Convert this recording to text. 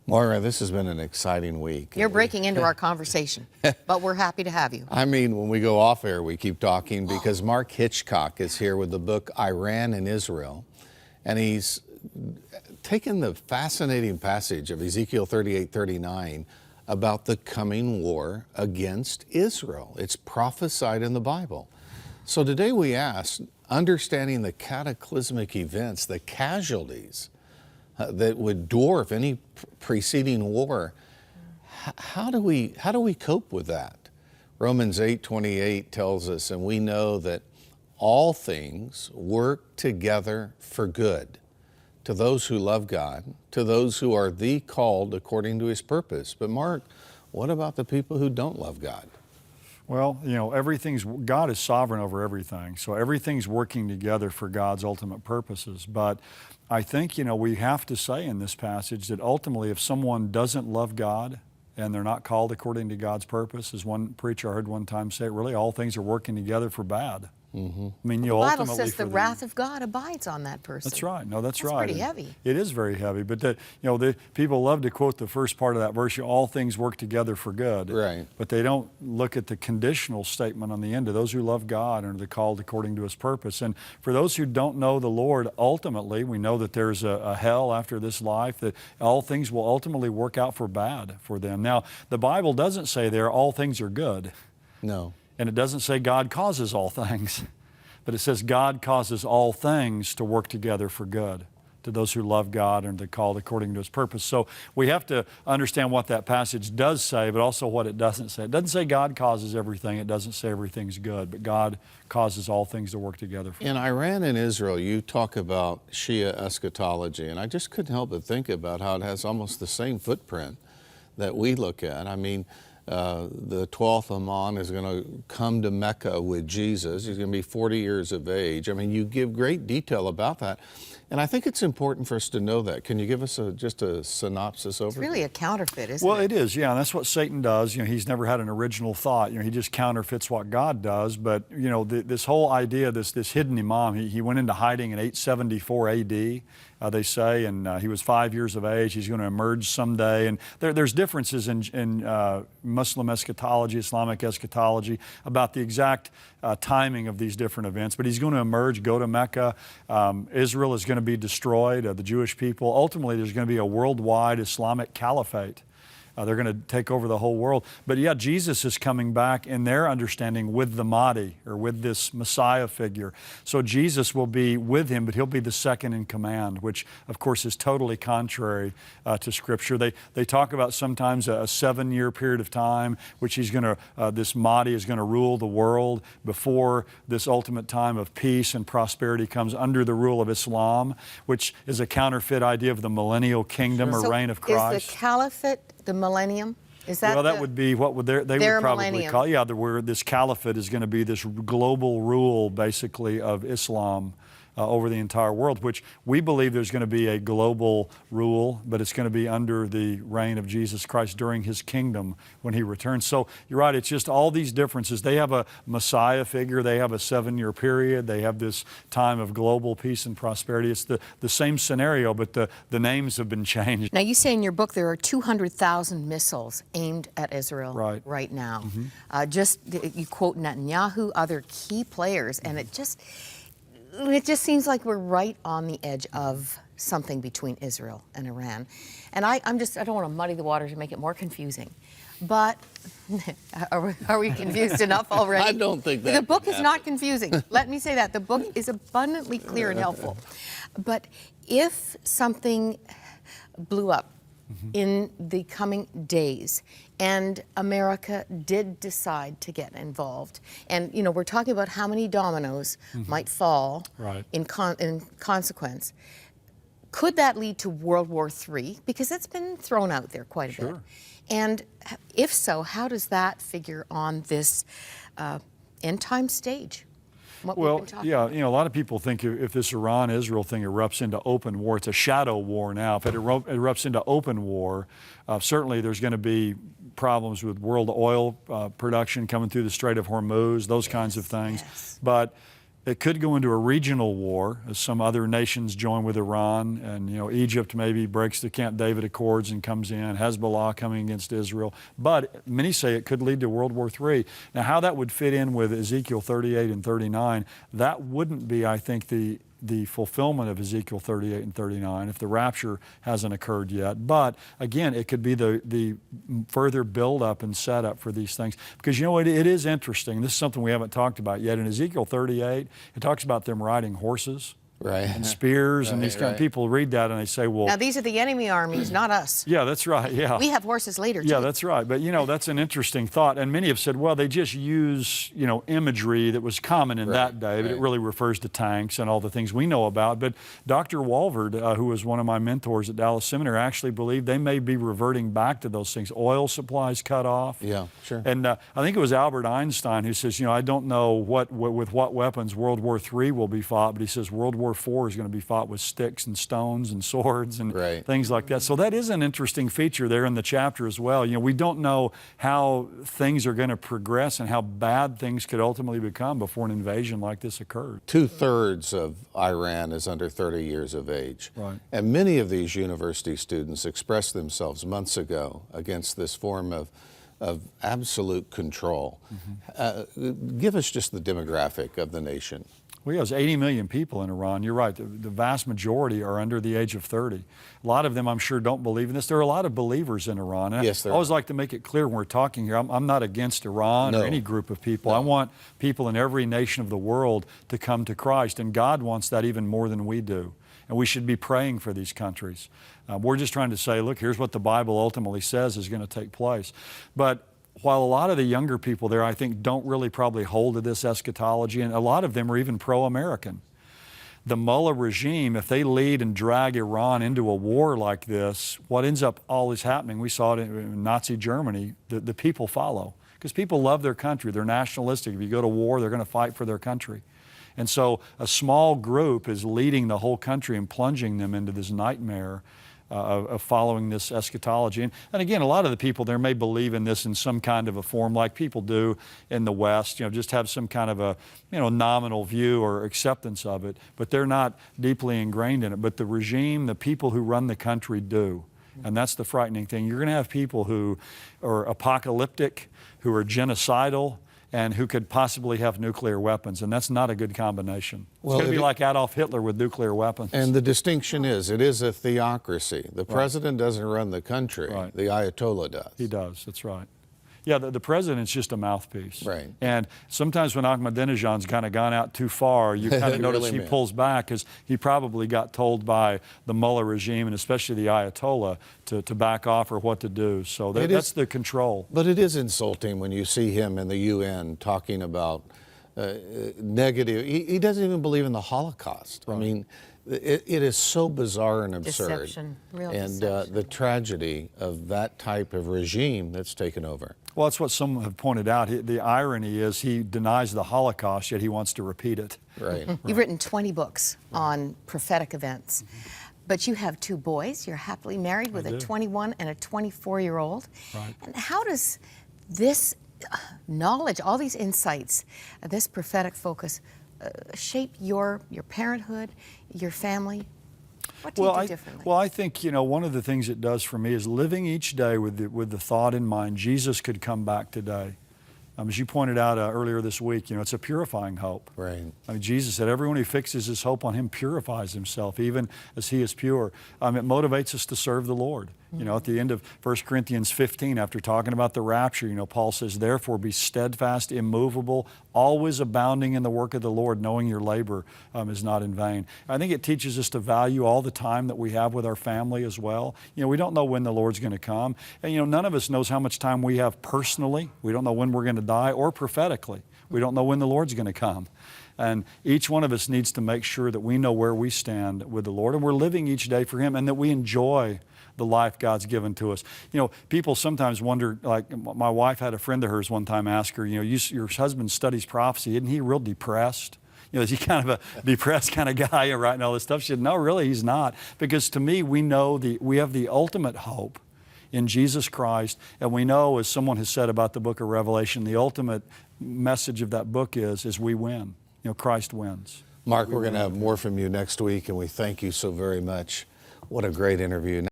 Moira, this has been an exciting week. You're breaking into our conversation, but we're happy to have you. I mean, when we go off air, we keep talking because Mark Hitchcock is here with the book Iran and Israel, and he's taken the fascinating passage of Ezekiel 38:39 about the coming war against Israel. It's prophesied in the Bible. So today we ask, understanding the cataclysmic events, the casualties that would dwarf any preceding war, how do we cope with that? Romans 8:28 tells us, and we know that all things work together for good to those who love God, to those who are the called according to his purpose. But Mark, what about the people who don't love God? Well, God is sovereign over everything, so everything's working together for God's ultimate purposes. But I think, we have to say in this passage that ultimately if someone doesn't love God and they're not called according to God's purpose, as one preacher I heard one time say, really all things are working together for bad. Mm-hmm. I mean, the Bible says the wrath of God abides on that person. That's right. No, that's right. That's pretty heavy. It is very heavy. But the people love to quote the first part of that verse: "All things work together for good." Right. But they don't look at the conditional statement on the end of those who love God and are called according to His purpose. And for those who don't know the Lord, ultimately, we know that there's a hell after this life. That all things will ultimately work out for bad for them. Now, the Bible doesn't say there all things are good. No. And it doesn't say God causes all things, but it says God causes all things to work together for good to those who love God and are called according to His purpose. So we have to understand what that passage does say, but also what it doesn't say. It doesn't say God causes everything. It doesn't say everything's good, but God causes all things to work together for good. In Iran and Israel, you talk about Shia eschatology, and I just couldn't help but think about how it has almost the same footprint that we look at. I mean, the 12th Imam is going to come to Mecca with Jesus. He's going to be 40 years of age. I mean, you give great detail about that. And I think it's important for us to know that. Can you give us just a synopsis over it? It's really a counterfeit, isn't it? Well, it is, yeah. And that's what Satan does. He's never had an original thought. He just counterfeits what God does. But, this whole idea, this hidden Imam, he went into hiding in 874 A.D., they say, and he was 5 years of age. He's going to emerge someday. And there's differences in Muslim eschatology, Islamic eschatology, about the exact timing of these different events. But he's going to emerge, go to Mecca. Israel is going to be destroyed, the Jewish people. Ultimately, there's going to be a worldwide Islamic caliphate. They're going to take over the whole world. But yeah, Jesus is coming back in their understanding with the Mahdi, or with this Messiah figure. So Jesus will be with him, but he'll be the second in command, which of course is totally contrary to Scripture. They talk about sometimes a 7-year period of time, which this Mahdi is going to rule the world before this ultimate time of peace and prosperity comes under the rule of Islam, which is a counterfeit idea of the millennial kingdom or reign of Christ. Is the caliphate the millennium? Is that that would be what they would probably millennium call. Yeah, where this caliphate is going to be this global rule, basically, of Islam over the entire world, which we believe there's going to be a global rule, but it's going to be under the reign of Jesus Christ during His kingdom when He returns. So you're right, it's just all these differences. They have a Messiah figure, they have a 7-year period, they have this time of global peace and prosperity. It's the same scenario, but the names have been changed. Now, you say in your book there are 200,000 missiles aimed at Israel right now. Mm-hmm. You quote Netanyahu, other key players, and it just seems like we're right on the edge of something between Israel and Iran. And I don't want to muddy the waters and make it more confusing. But are we confused enough already? I don't think that. The book is not confusing. Let me say that. The book is abundantly clear and helpful. But if something blew up in the coming days, and America did decide to get involved, and we're talking about how many dominoes might fall in consequence. Could that lead to World War III? Because it's been thrown out there quite a bit. And if so, how does that figure on this end time stage? Well, yeah, a lot of people think if this Iran-Israel thing erupts into open war, it's a shadow war now. If it erupts into open war, certainly there's going to be problems with world oil production coming through the Strait of Hormuz, those kinds of things. But It could go into a regional war as some other nations join with Iran, and Egypt maybe breaks the Camp David Accords and comes in, Hezbollah coming against Israel. But many say it could lead to World War III. Now, how that would fit in with Ezekiel 38 and 39, that wouldn't be, I think, the fulfillment of Ezekiel 38 and 39 if the rapture hasn't occurred yet. But again, it could be the further build-up and setup for these things. Because it is interesting. This is something we haven't talked about yet. In Ezekiel 38, it talks about them riding horses. Right. And spears, and these kind of people read that and they say, well... Now, these are the enemy armies, not us. Yeah, that's right, yeah. We have horses later, too. Yeah, that's right. But, that's an interesting thought. And many have said, well, they just use, imagery that was common in that day, but it really refers to tanks and all the things we know about. But Dr. Walvard, who was one of my mentors at Dallas Seminary, actually believed they may be reverting back to those things. Oil supplies cut off. Yeah, sure. And I think it was Albert Einstein who says, I don't know with what weapons World War III will be fought, but he says World War IV is going to be fought with sticks and stones and swords and things like that. So that is an interesting feature there in the chapter as well. We don't know how things are going to progress and how bad things could ultimately become before an invasion like this occurs. 2/3 of Iran is under 30 years of age. Right. And many of these university students expressed themselves months ago against this form of absolute control. Give us just the demographic of the nation. Well, there's 80 million people in Iran. You're right. The vast majority are under the age of 30. A lot of them, I'm sure, don't believe in this. There are a lot of believers in Iran. And yes, there I always are. like to make it clear when we're talking here, I'm not against Iran or any group of people. I want people in every nation of the world to come to Christ, and God wants that even more than we do. And we should be praying for these countries. We're just trying to say, look, here's what the Bible ultimately says is going to take place. But while a lot of the younger people there, I think, don't really probably hold to this eschatology, and a lot of them are even pro-American. The Mullah regime, if they lead and drag Iran into a war like this, what ends up always happening, we saw it in Nazi Germany, the people follow. Because people love their country, they're nationalistic. If you go to war, they're going to fight for their country. And so a small group is leading the whole country and plunging them into this nightmare of following this eschatology. And again, a lot of the people there may believe in this in some kind of a form like people do in the West, just have some kind of a, nominal view or acceptance of it, but they're not deeply ingrained in it. But the regime, the people who run the country do. And that's the frightening thing. You're going to have people who are apocalyptic, who are genocidal, and who could possibly have nuclear weapons, and that's not a good combination. It's going to be like Adolf Hitler with nuclear weapons. And the distinction is, it is a theocracy. The president doesn't run the country. Right. The Ayatollah does. He does, that's right. Yeah, the president's just a mouthpiece. Right. And sometimes when Ahmadinejad's kind of gone out too far, you kind of notice really he pulls back because he probably got told by the Mullah regime and especially the Ayatollah to back off or what to do. So that's the control. But it is insulting when you see him in the UN talking about negative. He doesn't even believe in the Holocaust. Right. I mean, it is so bizarre and absurd. Deception, real and deception. The tragedy of that type of regime that's taken over. Well, that's what some have pointed out. The irony is he denies the Holocaust, yet he wants to repeat it. Right. You've written 20 books on prophetic events, but you have 2 boys. You're happily married with a 21 and a 24-year-old. Right. And how does this knowledge, all these insights, this prophetic focus, shape your parenthood, your family? What do you do differently? Well, I think, one of the things it does for me is living each day with the thought in mind, Jesus could come back today. As you pointed out earlier this week, it's a purifying hope. Right. I mean, Jesus said everyone who fixes his hope on him purifies himself, even as he is pure. It motivates us to serve the Lord. At the end of 1 Corinthians 15, after talking about the rapture, Paul says, therefore be steadfast, immovable, always abounding in the work of the Lord, knowing your labor is not in vain. I think it teaches us to value all the time that we have with our family as well. We don't know when the Lord's going to come. And, none of us knows how much time we have personally. We don't know when we're going to die, or prophetically. We don't know when the Lord's going to come. And each one of us needs to make sure that we know where we stand with the Lord and we're living each day for him and that we enjoy the life God's given to us. People sometimes wonder, like my wife had a friend of hers one time ask her, your husband studies prophecy, isn't he real depressed? Is he kind of a depressed kind of guy writing all this stuff? She said, no, really, he's not. Because to me, we know we have the ultimate hope in Jesus Christ. And we know, as someone has said about the book of Revelation, the ultimate message of that book is we win. Christ wins. Mark, we're going to have more from you next week, and we thank you so very much. What a great interview.